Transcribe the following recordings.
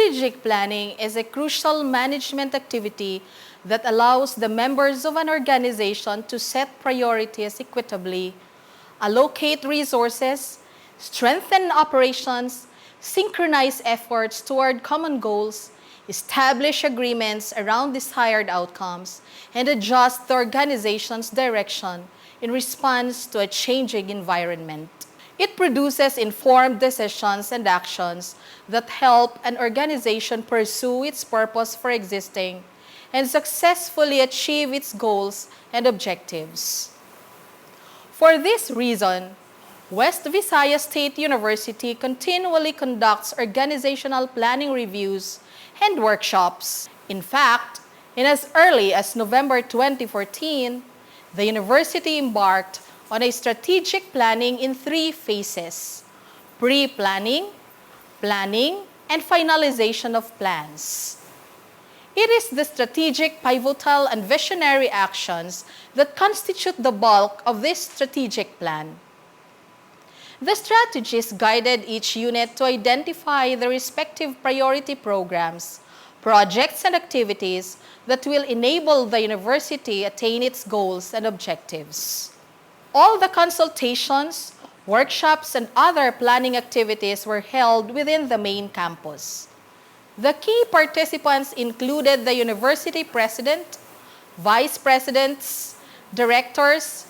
Strategic planning is a crucial management activity that allows the members of an organization to set priorities equitably, allocate resources, strengthen operations, synchronize efforts toward common goals, establish agreements around desired outcomes, and adjust the organization's direction in response to a changing environment. It produces informed decisions and actions that help an organization pursue its purpose for existing and successfully achieve its goals and objectives. For this reason, West Visayas State University continually conducts organizational planning reviews and workshops. In fact, in as early as November 2014, the university embarked on a strategic planning in 3 phases: pre-planning, planning, and finalization of plans. It is the strategic, pivotal, and visionary actions that constitute the bulk of this strategic plan. The strategies guided each unit to identify the respective priority programs, projects, and activities that will enable the university attain its goals and objectives. All the consultations, workshops, and other planning activities were held within the main campus. The key participants included the university president, vice presidents, directors,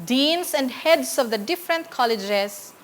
deans, and heads of the different colleges,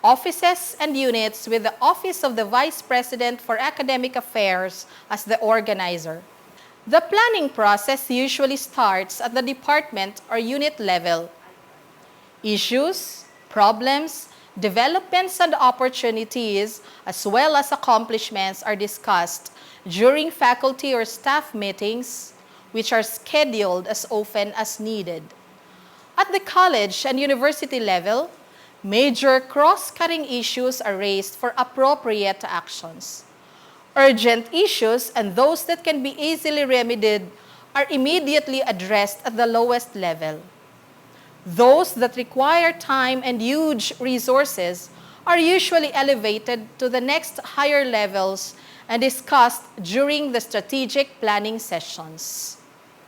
offices, and units, with the Office of the Vice President for Academic Affairs as the organizer. The planning process usually starts at the department or unit level. Issues, problems, developments, and opportunities, as well as accomplishments, are discussed during faculty or staff meetings, which are scheduled as often as needed. At the college and university level, major cross-cutting issues are raised for appropriate actions. Urgent issues and those that can be easily remedied are immediately addressed at the lowest level. Those that require time and huge resources are usually elevated to the next higher levels and discussed during the strategic planning sessions.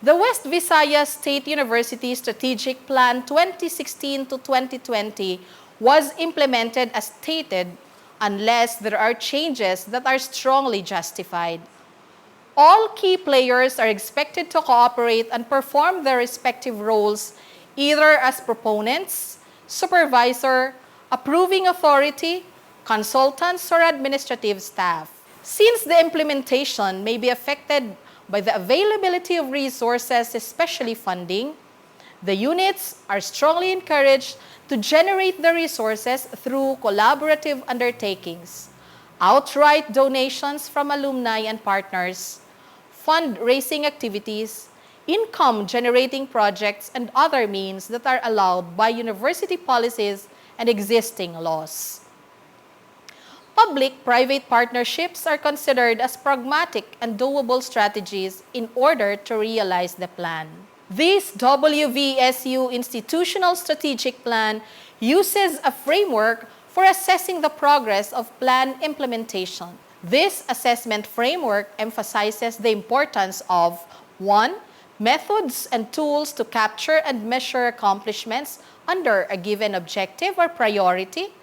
The West Visayas State University Strategic Plan 2016 to 2020 was implemented as stated unless there are changes that are strongly justified. All key players are expected to cooperate and perform their respective roles either as proponents, supervisor, approving authority, consultants, or administrative staff. Since the implementation may be affected by the availability of resources, especially funding, the units are strongly encouraged to generate the resources through collaborative undertakings, outright donations from alumni and partners, fundraising activities, income-generating projects, and other means that are allowed by university policies and existing laws. Public-private partnerships are considered as pragmatic and doable strategies in order to realize the plan. This WVSU Institutional Strategic Plan uses a framework for assessing the progress of plan implementation. This assessment framework emphasizes the importance of 1. Methods and tools to capture and measure accomplishments under a given objective or priority.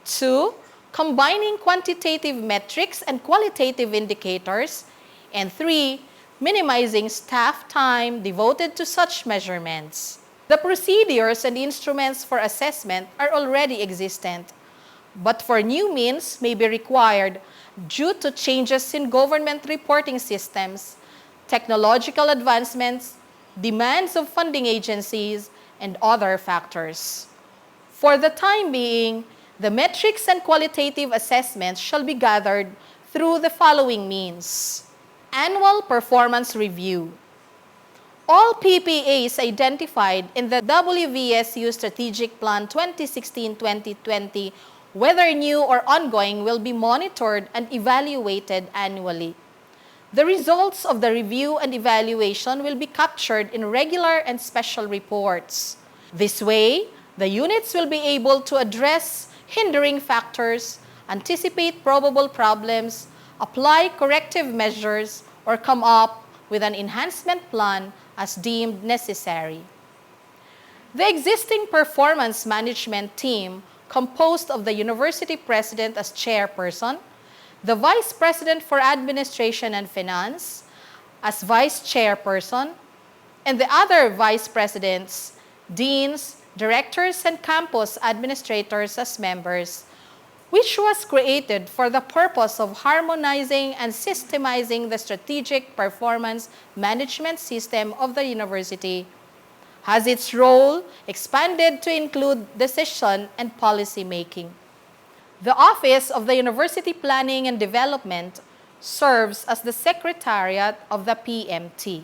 2. Combining quantitative metrics and qualitative indicators. And 3. Minimizing staff time devoted to such measurements. The procedures and instruments for assessment are already existent, but for new means may be required due to changes in government reporting systems, technological advancements, demands of funding agencies, and other factors. For the time being, the metrics and qualitative assessments shall be gathered through the following means. Annual Performance Review. All PPAs identified in the WVSU Strategic Plan 2016-2020, whether new or ongoing, will be monitored and evaluated annually. The results of the review and evaluation will be captured in regular and special reports. This way, the units will be able to address hindering factors, anticipate probable problems, apply corrective measures, or come up with an enhancement plan as deemed necessary. The existing performance management team, composed of the university president as chairperson, the vice president for administration and finance as vice chairperson, and the other vice presidents, deans, directors, and campus administrators as members, which was created for the purpose of harmonizing and systemizing the strategic performance management system of the university, has its role expanded to include decision and policy making. The Office of the University Planning and Development serves as the secretariat of the PMT.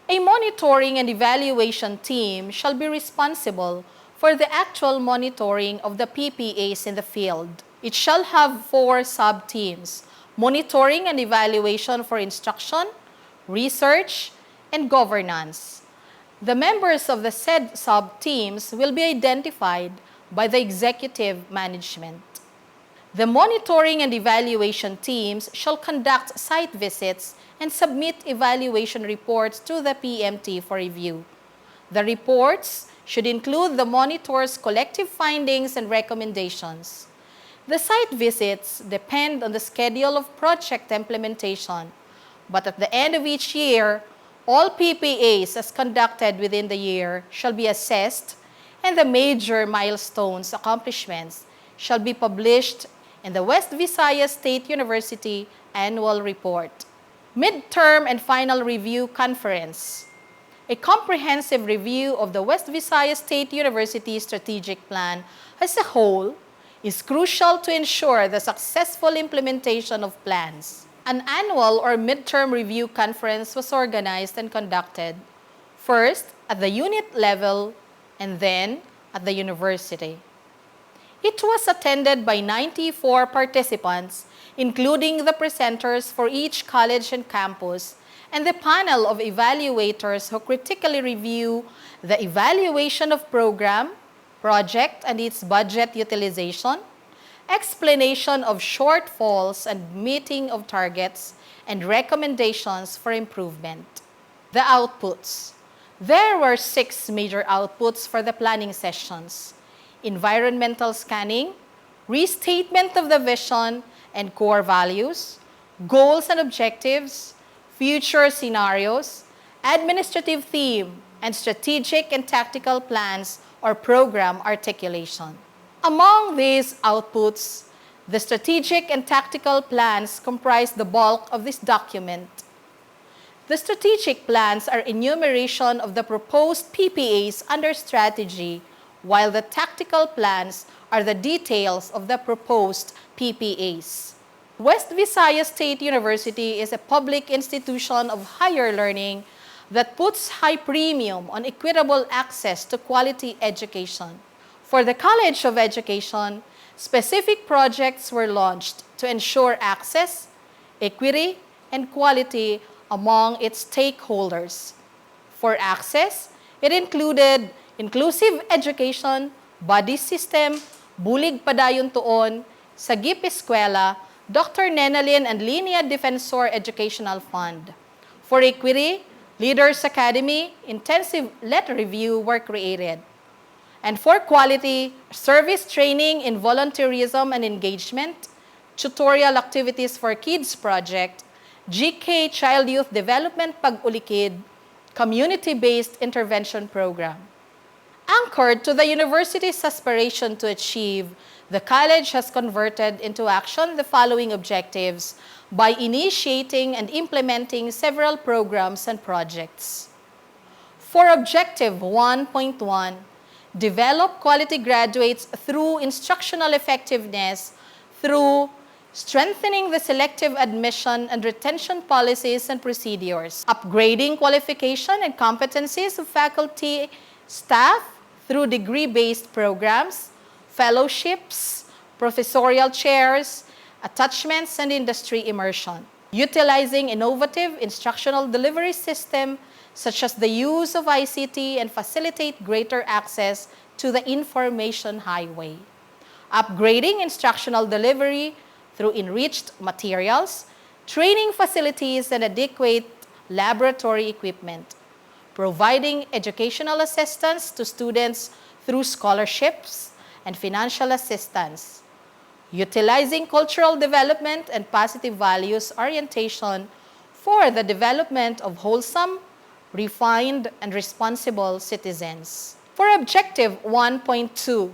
A monitoring and evaluation team shall be responsible for the actual monitoring of the PPAs in the field. It shall have 4 sub-teams: monitoring and evaluation for instruction, research, and governance. The members of the said sub-teams will be identified by the executive management. The monitoring and evaluation teams shall conduct site visits and submit evaluation reports to the PMT for review. The reports should include the monitor's collective findings and recommendations. The site visits depend on the schedule of project implementation, but at the end of each year, all PPAs as conducted within the year shall be assessed, and the major milestones accomplishments shall be published in the West Visayas State University Annual Report. Midterm and Final Review Conference. A comprehensive review of the West Visayas State University Strategic Plan as a whole is crucial to ensure the successful implementation of plans. An annual or midterm review conference was organized and conducted, first at the unit level and then at the university. It was attended by 94 participants, including the presenters for each college and campus, and the panel of evaluators who critically review the evaluation of program, project, and its budget utilization, explanation of shortfalls and meeting of targets, and recommendations for improvement. The outputs. There were 6 major outputs for the planning sessions: environmental scanning, restatement of the vision and core values, goals and objectives, future scenarios, administrative theme, and strategic and tactical plans or program articulation. Among these outputs, the strategic and tactical plans comprise the bulk of this document. The strategic plans are enumeration of the proposed PPAs under strategy, while the tactical plans are the details of the proposed PPAs. West Visayas State University is a public institution of higher learning that puts high premium on equitable access to quality education. For the College of Education, specific projects were launched to ensure access, equity, and quality among its stakeholders. For access, it included inclusive education, buddy system, Bulig Padayon Tuon, Sagip Eskwela, Dr. Tanaleon and Linia Defensor Educational Fund. For equity, Leaders Academy, intensive let review were created. And for quality, service training in volunteerism and engagement, tutorial activities for Kids Project, GK Child Youth Development Pag-Ulikid, community-based intervention program. Anchored to the university's aspiration to achieve, the college has converted into action the following objectives by initiating and implementing several programs and projects. For Objective 1.1, develop quality graduates through instructional effectiveness through strengthening the selective admission and retention policies and procedures, upgrading qualification and competencies of faculty, staff through degree-based programs, fellowships, professorial chairs, attachments, and industry immersion. Utilizing innovative instructional delivery system such as the use of ICT and facilitate greater access to the information highway. Upgrading instructional delivery through enriched materials, training facilities, and adequate laboratory equipment, providing educational assistance to students through scholarships and financial assistance, utilizing cultural development and positive values orientation for the development of wholesome, refined, and responsible citizens. For Objective 1.2,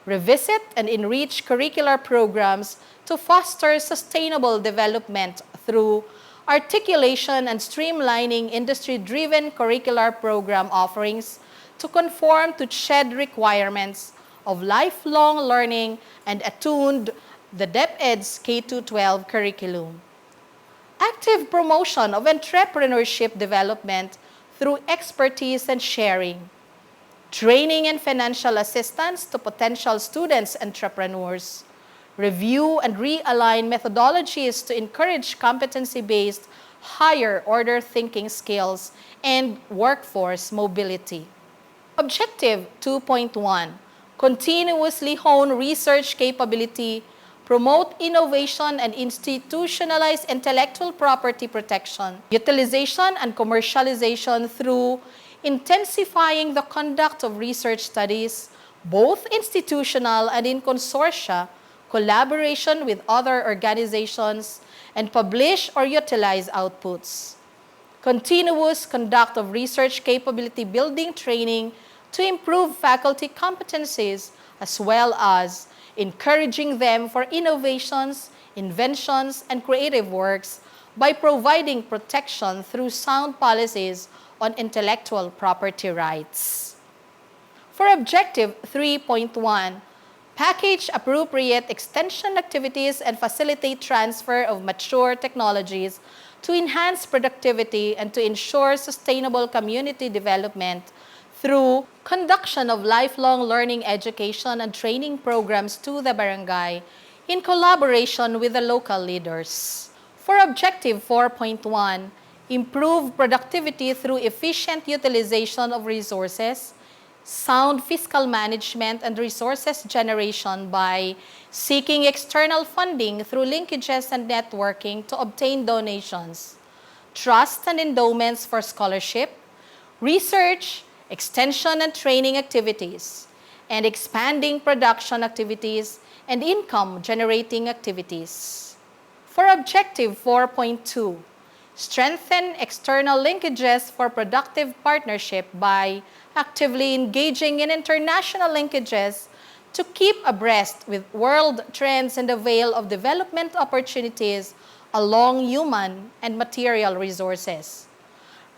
revisit and enrich curricular programs to foster sustainable development through articulation and streamlining industry-driven curricular program offerings to conform to SHED requirements of lifelong learning and attuned the DepEd's K-12 curriculum. Active promotion of entrepreneurship development through expertise and sharing. Training and financial assistance to potential students entrepreneurs. Review and realign methodologies to encourage competency-based higher-order thinking skills and workforce mobility. Objective 2.1, continuously hone research capability, promote innovation and institutionalize intellectual property protection, utilization and commercialization through intensifying the conduct of research studies, both institutional and in consortia, collaboration with other organizations, and publish or utilize outputs. Continuous conduct of research capability building training to improve faculty competencies as well as encouraging them for innovations, inventions, and creative works by providing protection through sound policies on intellectual property rights. For Objective 3.1, package appropriate extension activities and facilitate transfer of mature technologies to enhance productivity and to ensure sustainable community development through conduction of lifelong learning education and training programs to the barangay in collaboration with the local leaders. For Objective 4.1, improve productivity through efficient utilization of resources, sound fiscal management, and resources generation by seeking external funding through linkages and networking to obtain donations, trust and endowments for scholarship, research, extension and training activities, and expanding production activities and income-generating activities. For Objective 4.2, strengthen external linkages for productive partnership by actively engaging in international linkages to keep abreast with world trends and avail of development opportunities along human and material resources.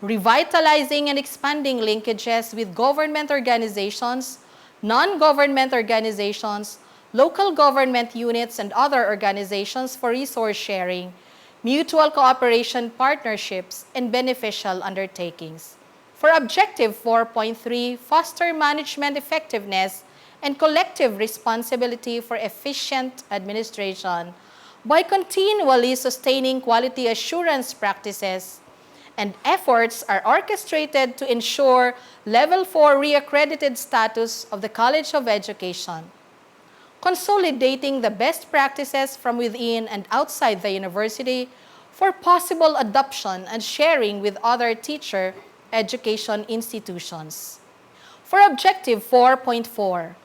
Revitalizing and expanding linkages with government organizations, non-government organizations, local government units, and other organizations for resource sharing, mutual cooperation partnerships, and beneficial undertakings. For Objective 4.3, foster management effectiveness and collective responsibility for efficient administration by continually sustaining quality assurance practices, and efforts are orchestrated to ensure Level 4 reaccredited status of the College of Education. Consolidating the best practices from within and outside the university for possible adoption and sharing with other teacher education institutions. For Objective 4.4,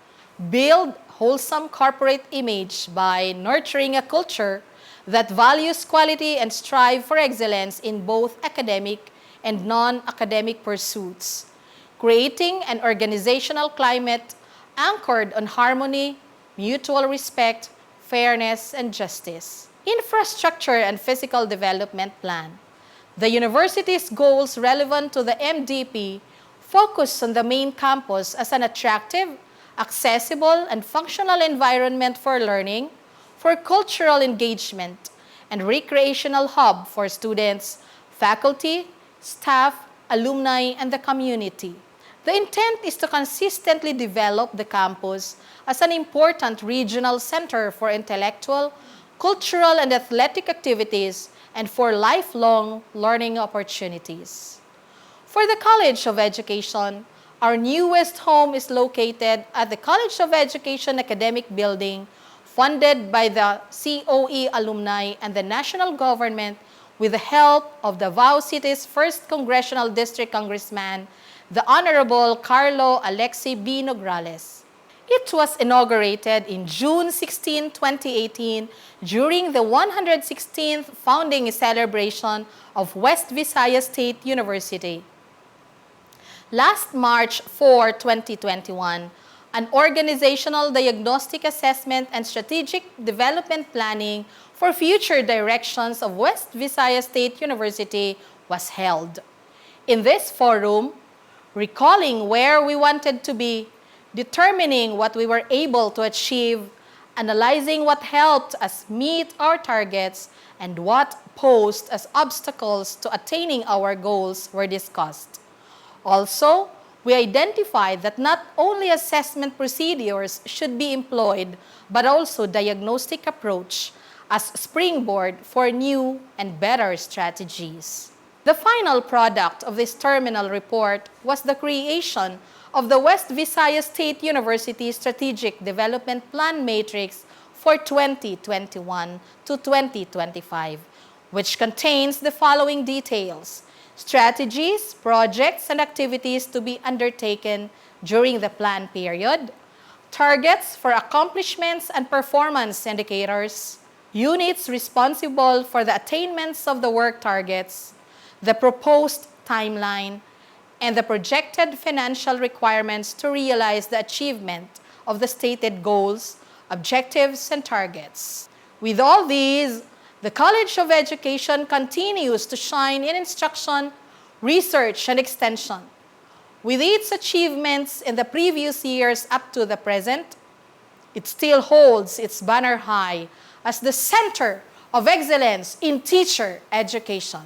build wholesome corporate image by nurturing a culture that values quality and strive for excellence in both academic and non-academic pursuits, creating an organizational climate anchored on harmony, mutual respect, fairness, and justice. Infrastructure and physical development plan. The university's goals relevant to the MDP focus on the main campus as an attractive, accessible, and functional environment for learning, for cultural engagement, and recreational hub for students, faculty, staff, alumni, and the community. The intent is to consistently develop the campus as an important regional center for intellectual, cultural, and athletic activities and for lifelong learning opportunities. For the College of Education, our newest home is located at the College of Education Academic Building, funded by the COE alumni and the national government with the help of the Davao City's 1st Congressional District Congressman, the Honorable Carlo Alexi B. Nograles. It was inaugurated in June 16, 2018 during the 116th founding celebration of West Visayas State University. Last March 4, 2021, an organizational diagnostic assessment and strategic development planning for future directions of West Visayas State University was held. In this forum, recalling where we wanted to be, determining what we were able to achieve, analyzing what helped us meet our targets, and what posed as obstacles to attaining our goals were discussed. Also, we identified that not only assessment procedures should be employed, but also diagnostic approach as springboard for new and better strategies. The final product of this terminal report was the creation of the West Visayas State University Strategic Development Plan Matrix for 2021 to 2025, which contains the following details: strategies, projects, and activities to be undertaken during the plan period, targets for accomplishments and performance indicators, units responsible for the attainments of the work targets, the proposed timeline, and the projected financial requirements to realize the achievement of the stated goals, objectives, and targets. With all these, the College of Education continues to shine in instruction, research, and extension. With its achievements in the previous years up to the present, it still holds its banner high as the center of excellence in teacher education.